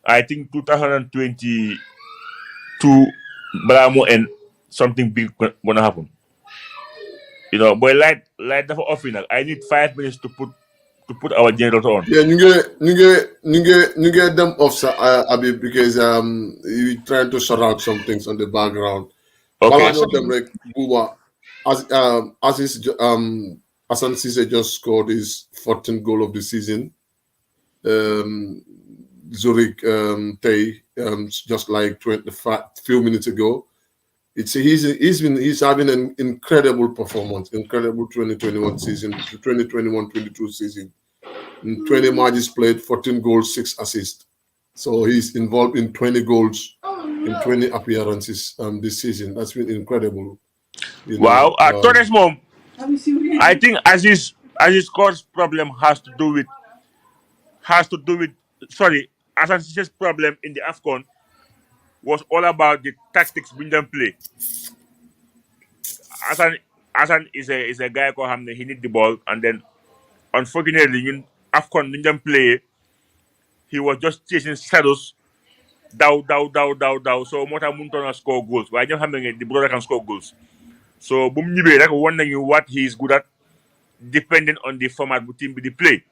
I think 2022 balaa moo end something big gonna happen. You know, boy, light dafa off nag. I need 5 minutes to put our generator on. Yeah, ñu ngi them off Abi because you trying to sort out some things on the background. Okay. Them like Buba as is Hassan Cisse just scored his 14th goal of the season. Zurich Tay just like 25 few minutes ago. He's having an incredible performance, incredible 2021 season, 2021-22 season. In 20 matches played, 14 goals, 6 assists. So he's involved in 20 goals in 20 appearances this season. That's been incredible. Wow, Torres mom. I think Aziz Score's problem has to do with Hassan's problem in the AFCON was all about the tactics being done play. Hassan is a guy called Hamne. He need the ball, and then unfortunately in AFCON didn't play. He was just chasing shadows. Dow. So Mota Muntona score goals. Why don't the brother can score goals? So boom nibe like wondering what he's good at, depending on the format the team be play.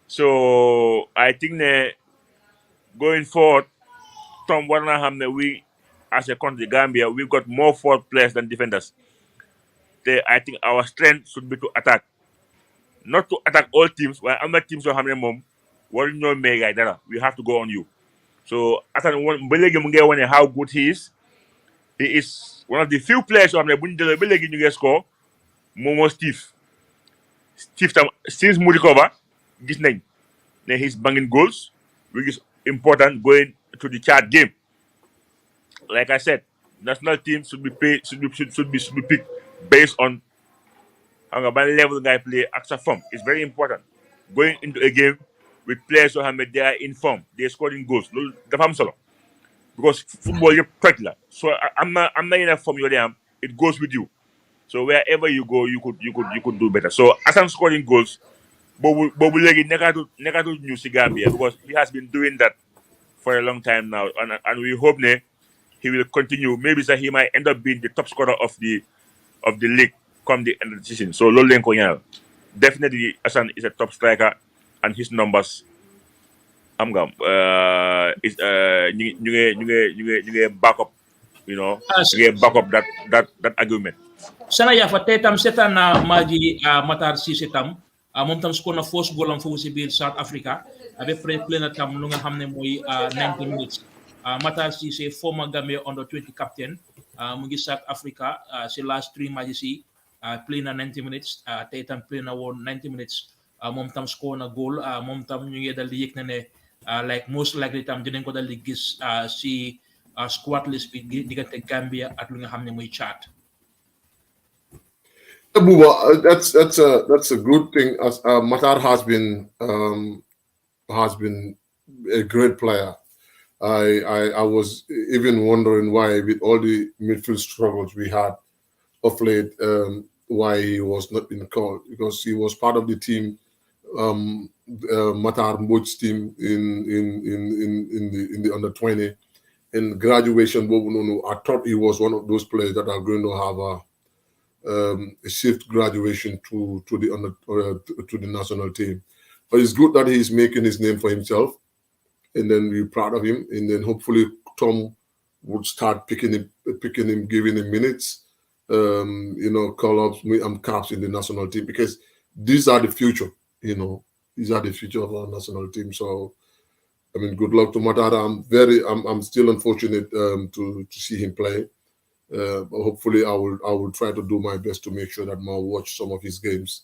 So I think going forward, Tom Warner we as a country Gambia, we've got more forward players than defenders. I think our strength should be to attack. Not to attack all teams, while other teams are having mom. We have to go on you. So how good he is. He is one of the few players who have the score. Momo Steve since Mudikova, this name. He's banging goals, which is important going to the Chad game. Like I said, national team should be picked based on how level guy play extra form. It's very important. Going into a game with players who have they are in form, they're scoring goals. because football you touch la. So I'm not in a form you're it goes with you. So wherever you go, you could do better. So as I'm scoring goals, Bobu Legi nekatu new si Gambia because he has been doing that for a long time now, and we hope he will continue. Maybe that he might end up being the top scorer of the league come the end of the season. So Lolen Konyal, definitely Asan is a top striker, and his numbers is you back up, you know, you back up that argument. Sana ya fa tetam setan na magi Matar Cissé tam mom tam score na force goal am fofu ci biir South Africa avec play na tam lu nga xamne moy 90 minutes Matar Cissé former Gambia under 20 captain mu ngi South Africa ci last 3 matches yi play na 90 minutes tay tam play na won 90 minutes mom tam score na goal mom tam ñu ngi dal di yek na ne like most likely tam dinañ ko dal di gis ci squad list bi digante Gambia ak lu nga xamne moy Chad. Buba, that's a good thing. As Matar has been a great player. I was even wondering why, with all the midfield struggles we had of late, why he was not been called, because he was part of the team, Matar Mbouch's team in the under 20. In graduation, I thought he was one of those players that are going to have a shift graduation to the national team. But it's good that he's making his name for himself, and then we're proud of him. And then hopefully Tom would start picking him, giving him minutes, call-ups, caps in the national team, because these are the future. These are the future of our national team. So, I mean, good luck to Matara. I'm still unfortunate to see him play. But hopefully I will try to do my best to make sure that I'll watch some of his games,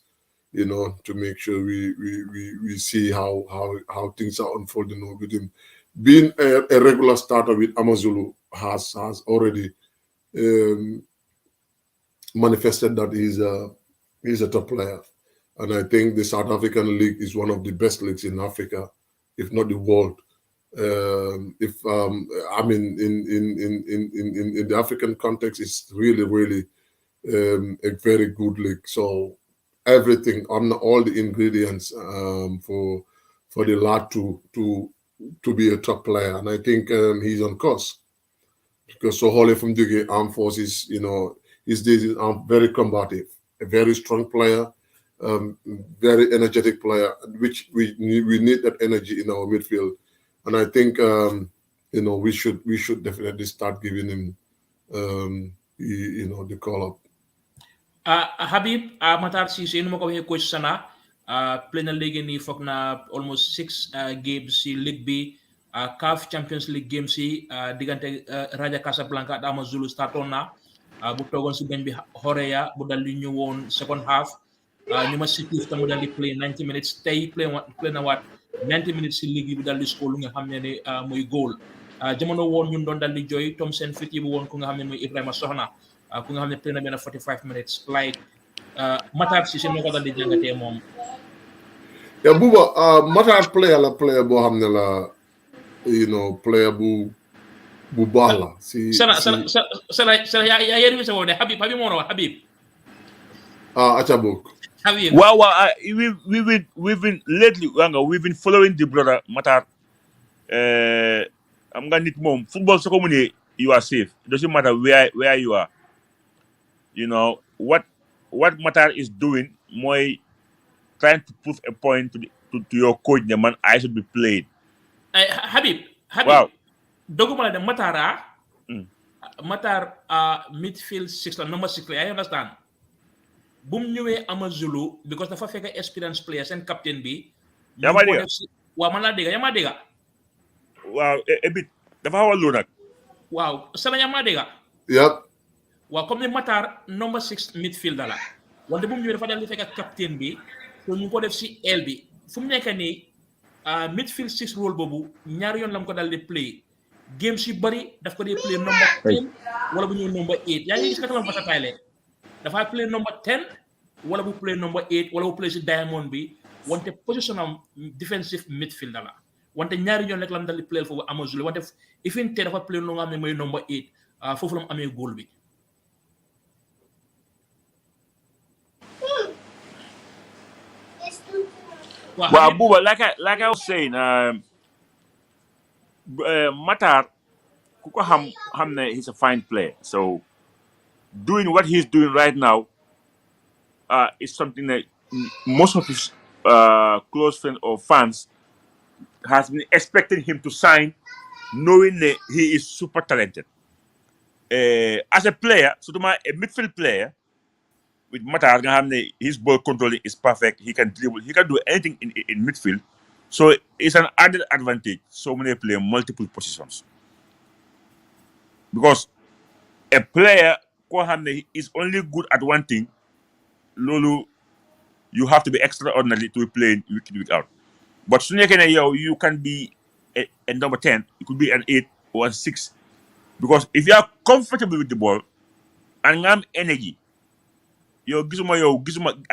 to make sure we see how things are unfolding with him. Being a regular starter with Amazulu has already manifested that he's a top player. And I think the South African League is one of the best leagues in Africa, if not the world. In the African context, it's really a very good league. So everything on all the ingredients for the lad to be a top player, and I think he's on course, because Sohole from the Armed Forces, his days is very combative, a very strong player, very energetic player, which we need that energy in our midfield. And I think we should definitely start giving him the call up. Habib Matar Cissé nu ma ko waxee coach Sana play na léegi nii foog na almost 6 games si league bi CAF Champions League games si diggante Raja Casablanca ak Amazulu startoon na bu toogoon si benn bi Horea bu dal di ñëwoon second half ñu ma Sétif tam mu dal di play 90 minutes tey play na waat 90 minutes si ligue bi dal di score lu nga xam ne muy goal jamono woon ñun doon dal di jooy Tom Sène fit yi bu woon ku nga xam ne muy Ibrahima Soxna ku nga xam ne play na benn 45 minutes like Matar Cissé moo ko dal di jàngatee moom. Yeah, Buba, Matar player boo xam ne la player bu baax la. Sana yaa yéen sa woo ne Habib moo na wax Habib. Acha bok. Wow, we've been lately we've been following the brother Matar. I'm gonna need mom. Football so community, you are safe. It doesn't matter where you are. What Matar is doing, more trying to prove a point to your coach, the man I should be played. Habib. Wow. Doguma de Matar midfield 6 number 6 I understand. Boom ñëwee Amazulu because dafa fekk experience player seen captain bi. yaa ma dégg waaw man laa dégg yaa ma dégg. waaw bit dafa xaw a lu nag. waaw Sana yaa ma dégg. Yep. waaw comme ni Matar number 6 midfielder la wante bu mu ñëwee dafa dal di fekk captain bi so ñu ko def si aile bi fu mu nekk nii midfield 6 rôle boobu ñaari yoon la mu ko dal di play game si bari daf ko dee play number 10 wala bu ñëw number 8 yaa ngi gis naka la fa tayle dafa play number 10 wala bu play number 8 wala bu play si diamond bi wante position am defensive midfielder la wante ñaari ñoon rek lam dal di play foofu Amazulu wante ifin te dafa play lu nga xam ne mooy number 8 foofu la mu amee góol bi. Well, Buba, like I was saying, Matar, kuko hamne, he's a fine player. So doing what he's doing right now is something that most of his close friends or fans has been expecting him to sign, knowing that he is super talented. As a player, so a midfield player with Matar, his ball controlling is perfect. He can dribble. He can do anything in midfield. So it's an added advantage. So many play multiple positions because a player is only good at one thing. Lulu, you have to be extraordinary to be playing week in, week out. But soon you can be a number 10. You could be an 8 or a 6. Because if you are comfortable with the ball and have energy, I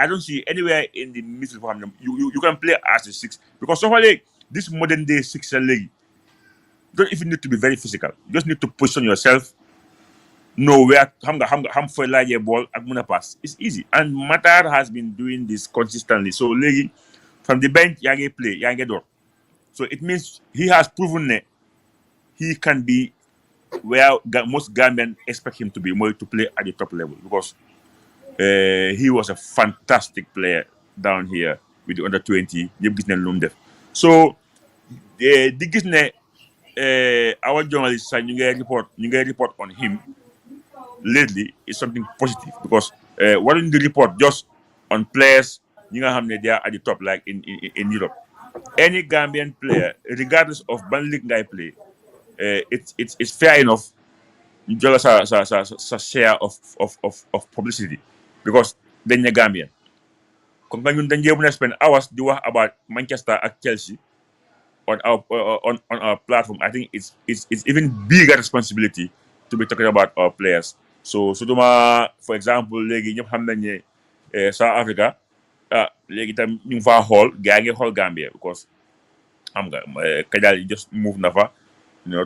don't see anywhere in the midfield for him. You can play as a 6. Because so far, this modern day 6 league, you don't even need to be very physical. You just need to position yourself, know where ham for a ball at Muna pass. It's easy. And Matar has been doing this consistently. So league from the bench, Yange play, Yange door. So it means he has proven that he can be where most Gambians expect him to be, more to play at the top level. Because he was a fantastic player down here with the under 20. So the gis ne our journalists and you get report on him lately is something positive because what in the report just on players they are at the top like in Europe. Any Gambian player, regardless of ban league guy play, it's fair enough. You just a share of publicity because then you're Gambian. Comme ñun dañ jéem a spend hours di wax about Manchester and Chelsea on our platform. I think it's even bigger responsibility to be talking about our players. So for example, léegi ñëpp xam nañ ne South Africa léegi tam ñu ngi faa xool gaa ngi xool Gambia because xam nga Kajal just move na fa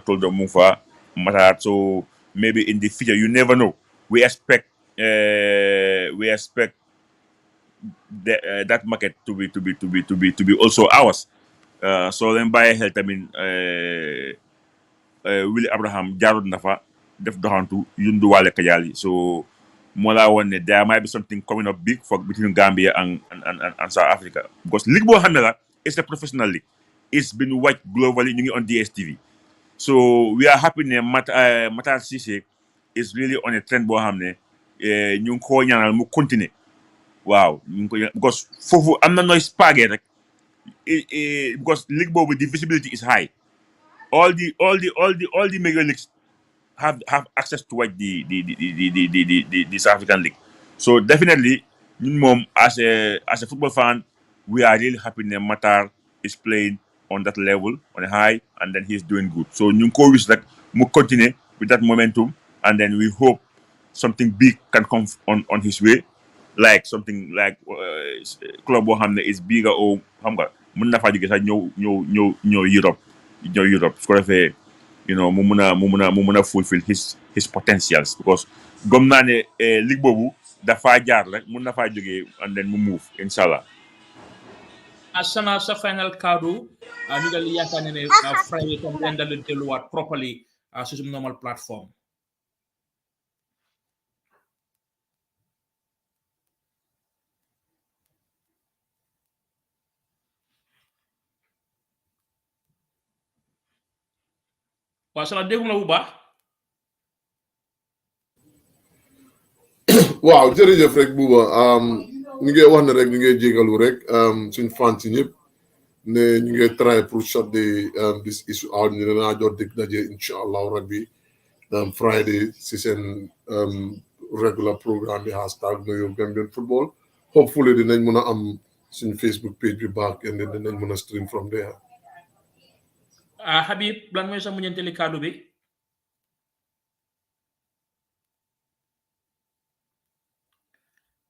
Toldo move fa Matar. So maybe in the future you never know. We expect that market to be also ours. So then by health, I mean Willie Abraham Jarod Nafa def doxantu yundu wale Kajali. So Mola one there might be something coming up big for between Gambia and South Africa. Because League Ball Hamela is a professional league. It's been watched globally on DSTV. So we are happy that Matar Cisse is really on a trend ball hamne. Ñu ko ñaanal mu continue. Wow, because I'm not noise spaghetti because league ball with the visibility is high. All the major leagues have access to watch the South African league. So definitely, mom as a football fan, we are really happy that Matar is playing on that level, on a high, and then he's doing good. So Nyunko wish that we continue with that momentum, and then we hope something big can come on his way, like something like club Hamne is bigger or Hamga. Munna fa jóge sax ñëw Europe su ko defee mu mun a fulfill his potentials because gom naa ne ligue boobu dafa jaar rek mun na faa jógee and then mu move inshallah. Asana sa final kaddu ñu dal yaakaar ne Friday tam leen dal delluwaat properly su sum normal platform. Waaw Sala déggu na bu baax. waaw jërëjëf rek Buuba ñu ngi wax ne rek ñu ngi jégalu rek suñ fan si ñëpp ne ñu ngi try pour shut this issue out ñu ne naa jot dig daje incha allahu rabbi Friday si seen regular programme bi hashtag Nuyo Gambian Football hopefully dinañ mën a am suñ Facebook page bi back and then dinañ mën a stream from there. Habib lan mooy sa muñanteli kaddu bi.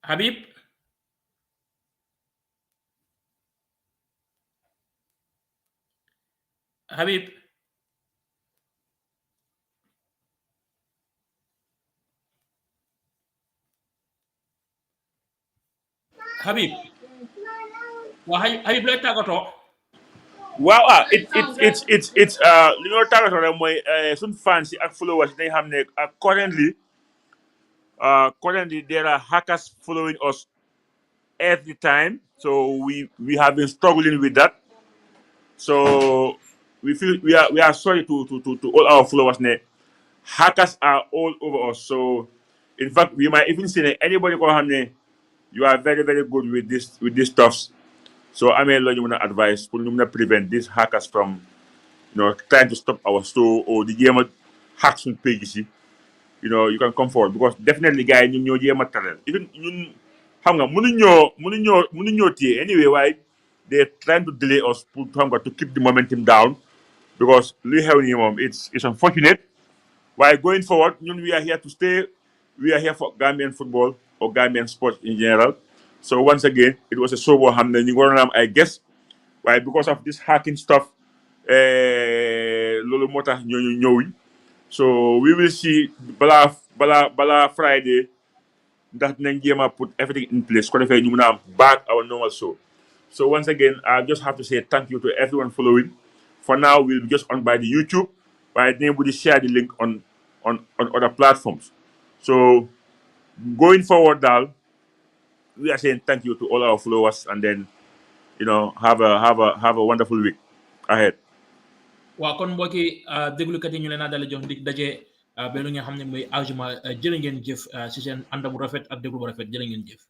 Habib. Habib. Habib. Habib looy tàggatoo. waaw it's li ñoo tàggatoo rek mooy suñ fans yi ak followers yi dañ xam ne currently there are hackers following us every time, so we have been struggling with that. So we feel we are sorry to all our followers. Hackers are all over us. So in fact, we might even say that anybody go ahead, you are very very good with this stuff. So I may you want to advise to prevent these hackers from trying to stop our store or the game hacks on pages. You can come forward because definitely guys ñun ñoo jéem a talent even ñun xam nga mënuñoo téye anyway why they're trying to delay us to keep the momentum down because li xew nii moom it's unfortunate waaye going forward ñun we are here to stay. We are here for Gambian football or Gambian sports in general. So once again it was a show boo xam ne ñu waroon am I guess why because of this hacking stuff loolu moo tax ñooñu ñëwuñ. So we will see bala Friday that Nengiama put everything in place. You back our normal show. So once again, I just have to say thank you to everyone following. For now, we'll be just on by the YouTube, but then we'll share the link on other platforms. So going forward, Dal, we are saying thank you to all our followers, and then have a wonderful week ahead. waaw kon mbokki déglukat yi ñu leen a dale jox dig daje ba lu nga xam ne mooy aljuma jërë ngeen jëf si seen ànd bu rafet ak déglu bu rafet jërë ngeen jëf